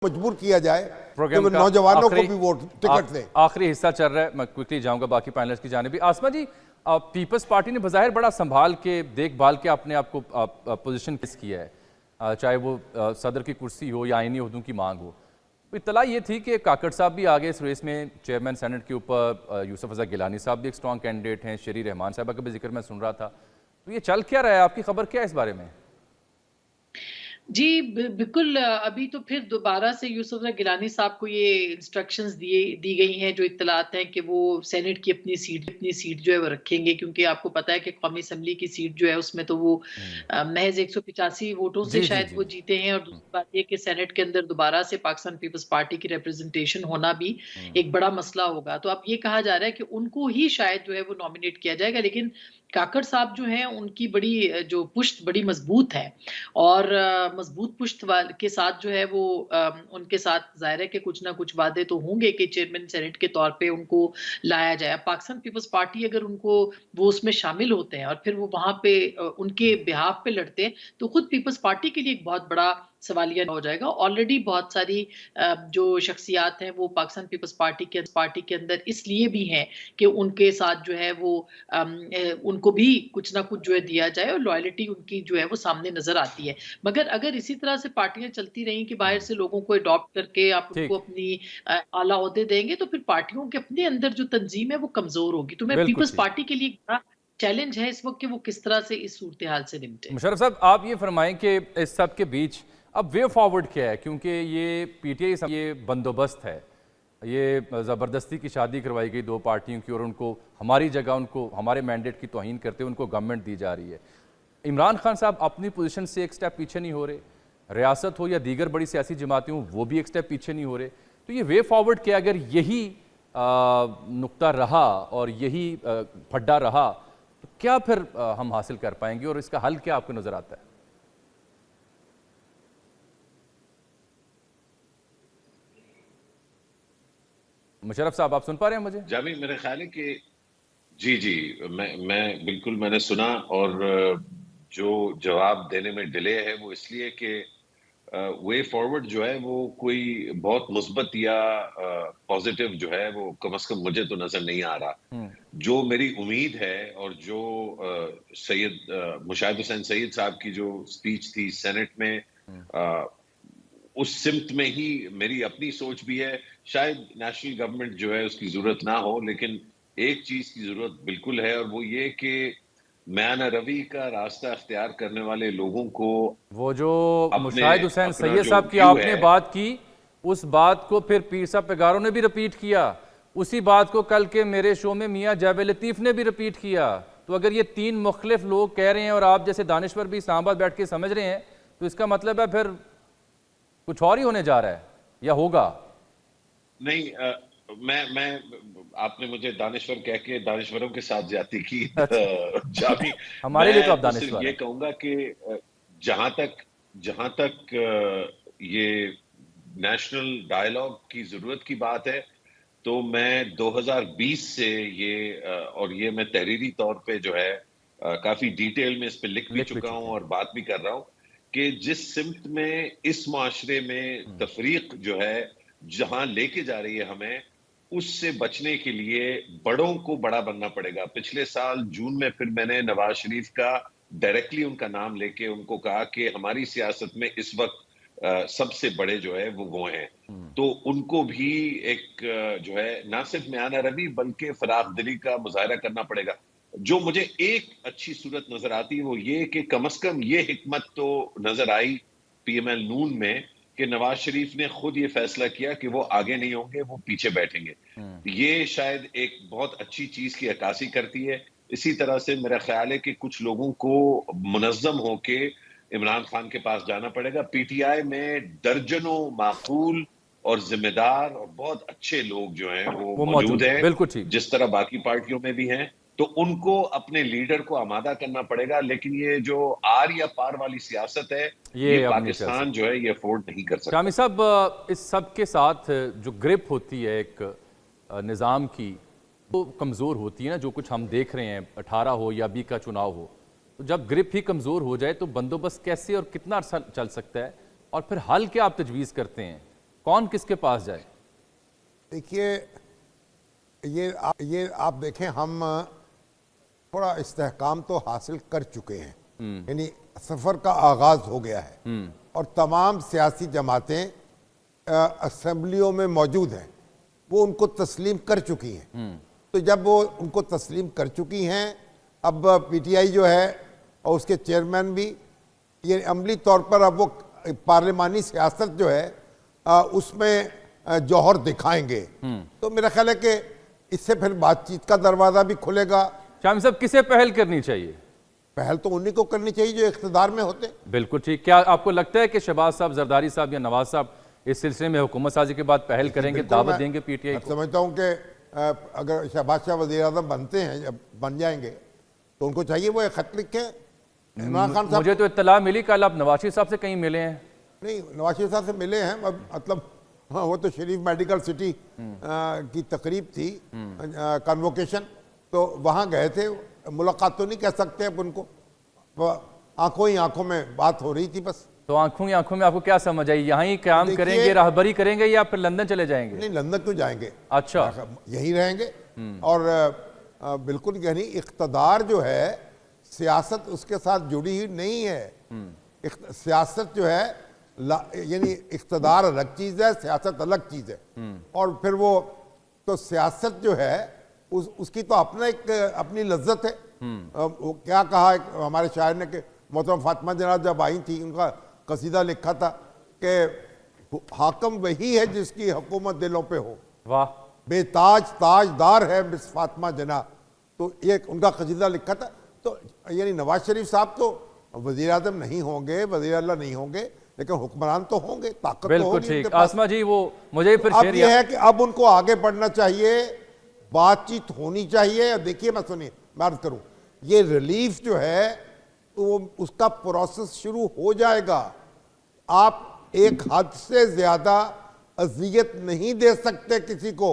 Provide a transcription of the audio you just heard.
मजबूर किया जाए प्रोग्राम कि नौजवानों को भी वोट टिकट दें। आखिरी हिस्सा चल रहा है, मैं क्विकली जाऊंगा बाकी पैनलिस्ट की जानिब भी। आसमा जी, पीपल्स पार्टी ने बज़ाहिर बड़ा संभाल के देखभाल के अपने आप को पोजीशन किस किया है, चाहे वो सदर की कुर्सी हो या आईनी उहदों की मांग हो। इत्तला ये थी कि काकड़ साहब भी आगे इस रेस में, चेयरमैन सेनेट के ऊपर यूसुफ रज़ा गिलानी साहब भी एक स्ट्रॉन्ग कैंडिडेट हैं, शरी रहमान साहबा का भी जिक्र मैं सुन रहा था। तो ये चल क्या रहा है, आपकी खबर क्या है इस बारे में? जी, बिल्कुल। अभी तो फिर दोबारा से यूसुफ रज़ा गिलानी साहब को ये इंस्ट्रक्शंस दी गई हैं, जो इत्तलात हैं कि वो सेनेट की अपनी सीट जो है वो रखेंगे, क्योंकि आपको पता है कि कौमी असम्बली की सीट जो है उसमें तो वो महज 185 वोटों से शायद वो जीते हैं। और दूसरी बात ये कि सेनेट के अंदर दोबारा से पाकिस्तान पीपल्स पार्टी की रिप्रेजेंटेशन होना भी एक बड़ा मसला होगा। तो अब ये कहा जा रहा है कि उनको ही शायद जो है वो नॉमिनेट किया जाएगा, लेकिन काकड़ साहब जो हैं उनकी बड़ी जो पुश्त बड़ी मजबूत है, और मजबूत पुश्त के साथ जो है वो उनके साथ जाहिर है कि कुछ ना कुछ वादे तो होंगे कि चेयरमैन सेनेट के तौर पे उनको लाया जाए। पाकिस्तान पीपल्स पार्टी अगर उनको वो उसमें शामिल होते हैं और फिर वो वहां पे उनके बिहाफ पे लड़ते हैं, तो खुद पीपल्स पार्टी के लिए एक बहुत बड़ा सवालिया हो जाएगा। ऑलरेडी बहुत सारी जो शख्सियात हैं वो पाकिस्तान पीपल्स पार्टी के अंदर इसलिए भी हैं कि उनके साथ जो है वो उनको भी कुछ ना कुछ जो है दिया जाए, और लॉयल्टी उनकी जो है वो सामने नजर आती है। मगर अगर इसी तरह से पार्टियां चलती रहीं कि बाहर से लोगों को अडॉप्ट करके आप उनको अपनी आला ओहदे देंगे, तो फिर पार्टियों के अपने अंदर जो तंजीम है वो कमजोर होगी। तो मैं पीपल्स पार्टी के लिए एक बड़ा चैलेंज है इस वक्त कि वो किस तरह से इस सूरत हाल से निपटे। मुशर्रफ साहब, आप ये फरमाएं कि इस सब के बीच अब वे फॉरवर्ड क्या है, क्योंकि ये पीटीआई ये बंदोबस्त है, ये ज़बरदस्ती की शादी करवाई गई दो पार्टियों की, और उनको हमारी जगह उनको हमारे मैंडेट की तौहीन करते हुए उनको गवर्नमेंट दी जा रही है। इमरान खान साहब अपनी पोजीशन से एक स्टेप पीछे नहीं हो रहे, रियासत हो या दीगर बड़ी सियासी जमातें हों वो भी एक स्टेप पीछे नहीं हो रहे। तो ये वे फॉरवर्ड क्या, अगर यही नुक्ता रहा और यही फड्डा रहा, तो क्या फिर हम हासिल कर पाएंगे, और इसका हल क्या आपको नजर आता है? मुशर्रफ साहब, आप सुन पा रहे हैं मुझे? जामी, मेरे ख्याल है कि जी मैं बिल्कुल मैंने सुना, और जो जवाब देने में डिले है वो इसलिए कि वे फॉरवर्ड जो है वो कोई बहुत मुस्बत या पॉजिटिव जो है वो कम से कम मुझे तो नजर नहीं आ रहा। जो मेरी उम्मीद है, और जो सैयद मुशाहिद हुसैन सईद साहब की जो स्पीच थी सेनेट में, उस सिमत में ही मेरी अपनी सोच भी है। शायद नेशनल गवर्नमेंट जो है उसकी जरूरत ना हो, लेकिन एक चीज की जरूरत बिल्कुल है, और वो ये कि म्यान रवि का रास्ता अख्तियार करने वाले लोगों को, वो जो मुशाहिद हुसैन सैयद साहब की आपने बात की, उस बात को फिर पीर साहब पेगारों ने भी रिपीट किया, उसी बात को कल के मेरे शो में मियां जावेद लतीफ ने भी रिपीट किया। तो अगर ये तीन मुख्तलिफ लोग कह रहे हैं और आप जैसे दानिश्वर भी इस्लामाबाद बैठ के समझ रहे हैं, तो इसका मतलब है फिर कुछ और ही होने जा रहा है या होगा। नहीं, मैं आपने मुझे दानिश्वर कह के दानिश्वरों के साथ ज्यादती की। जामी, हमारे लिए तो आप दानिश्वर ये कहूंगा कि जहां तक ये नेशनल डायलॉग की जरूरत की बात है, तो मैं 2020 से और ये मैं तहरीरी तौर पे जो है काफी डिटेल में इस पे लिख भी चुका हूं और बात भी कर रहा हूं कि जिस सिमत में इस माशरे में तफरीक जो है जहां लेके जा रही है हमें, उससे बचने के लिए बड़ों को बड़ा बनना पड़ेगा। पिछले साल जून में फिर मैंने नवाज शरीफ का डायरेक्टली उनका नाम लेके उनको कहा कि हमारी सियासत में इस वक्त सबसे बड़े जो है वो हैं, तो उनको भी एक जो है ना सिर्फ म्यान रवि बल्कि फराख दिली का मुजाहरा करना पड़ेगा। जो मुझे एक अच्छी सूरत नजर आती है वो ये कि कम से कम ये हिकमत तो नजर आई पीएमएल नून में कि नवाज शरीफ ने खुद ये फैसला किया कि वो आगे नहीं होंगे, वो पीछे बैठेंगे। ये शायद एक बहुत अच्छी चीज की अक्कासी करती है। इसी तरह से मेरा ख्याल है कि कुछ लोगों को मुनज़्ज़म होके इमरान खान के पास जाना पड़ेगा। पीटीआई में दर्जनों माकूल और जिम्मेदार और बहुत अच्छे लोग जो हैं वो मौजूद हैं, बिल्कुल ठीक, जिस तरह बाकी पार्टियों में भी हैं। तो उनको अपने लीडर को आमादा करना पड़ेगा, लेकिन ये जो आर या पार वाली सियासत है ये पाकिस्तान जो है ये अफोर्ड नहीं कर सकता। शामी साहब, इस सब के साथ जो ग्रिप होती है एक निज़ाम की, वो कमज़ोर होती है ना। जो कुछ हम देख रहे हैं 18 हो या 20 का चुनाव हो, तो जब ग्रिप ही कमज़ोर हो जाए तो बंदोबस्त कैसे और कितना अर्सा चल सकता है, और फिर हल क्या आप तजवीज़ करते हैं कौन किसके पास जाए? देखिए, ये आप देखें, हम थोड़ा इस्तेहकाम तो हासिल कर चुके हैं, यानी सफर का आगाज हो गया है और तमाम सियासी जमातें असेंबलियों में मौजूद हैं, वो उनको तस्लीम कर चुकी हैं। तो जब वो उनको तस्लीम कर चुकी हैं, अब पीटीआई जो है और उसके चेयरमैन भी ये अमली तौर पर अब वो पार्लिमानी सियासत जो है उसमें जौहर दिखाएंगे। तो मेरा ख्याल है कि इससे फिर बातचीत का दरवाजा भी खुलेगा। शामी साहब, किसे पहल करनी चाहिए? पहल तो उन्हीं को करनी चाहिए जो इख्तिदार में होते। बिल्कुल ठीक। क्या आपको लगता है कि शहबाज साहब, जरदारी साहब या नवाज साहब इस सिलसिले में हुकूमत साजी के बाद पहल करेंगे, दावत देंगे पीटीआई को? समझता हूँ कि अगर शहबाज शाह वज़ीर आज़म बनते हैं, जब बन जाएंगे, तो उनको चाहिए वो एक खत लिखें इमरान खान साहब। मुझे तो इत्तला मिली कल आप नवाज शरीफ साहब से कहीं मिले हैं। नहीं, नवाज शरीफ साहब से मिले हैं, मतलब हाँ, वो तो शरीफ मेडिकल सिटी की तकरीब थी, कन्वोकेशन, तो वहाँ गए थे। मुलाकात तो नहीं कह सकते अब उनको, आंखों ही आंखों में बात हो रही थी बस। तो आंखों ही आंखों में आपको क्या समझ आई? यहाँ ही काम करेंगे, राहबरी करेंगे या फिर लंदन चले जाएंगे? नहीं, लंदन क्यों जाएंगे, अच्छा, यहीं रहेंगे। और बिल्कुल, यानी इख्तदार जो है, सियासत उसके साथ जुड़ी हुई नहीं है। सियासत जो है, यानी इख्तदार अलग चीज है, सियासत अलग चीज है। और फिर वो तो सियासत जो है उसकी तो अपना एक अपनी लज्जत है। वो क्या कहा हमारे शायर ने कि मोहतरम फातिमा जनाब जब आई थी, उनका कसीदा लिखा था कि हाकम वही है जिसकी हुकूमत दिलों पे हो, वाह, बेताज ताजदार है मिस फातिमा जना। तो ये उनका कसीदा लिखा था। तो यानी नवाज शरीफ साहब तो वजीर आजम नहीं होंगे, वजीर अल्लाह नहीं होंगे, लेकिन हुक्मरान तो होंगे, ताकत तो होगी उनके पास। आसमा जी, वो मुझे फिर अब ये है कि अब उनको आगे बढ़ना चाहिए, बातचीत होनी चाहिए। देखिए, मैं सुनिए, मैं अर्ज करूं, ये रिलीफ जो है तो उसका प्रोसेस शुरू हो जाएगा। आप एक हद से ज्यादा अजियत नहीं दे सकते किसी को।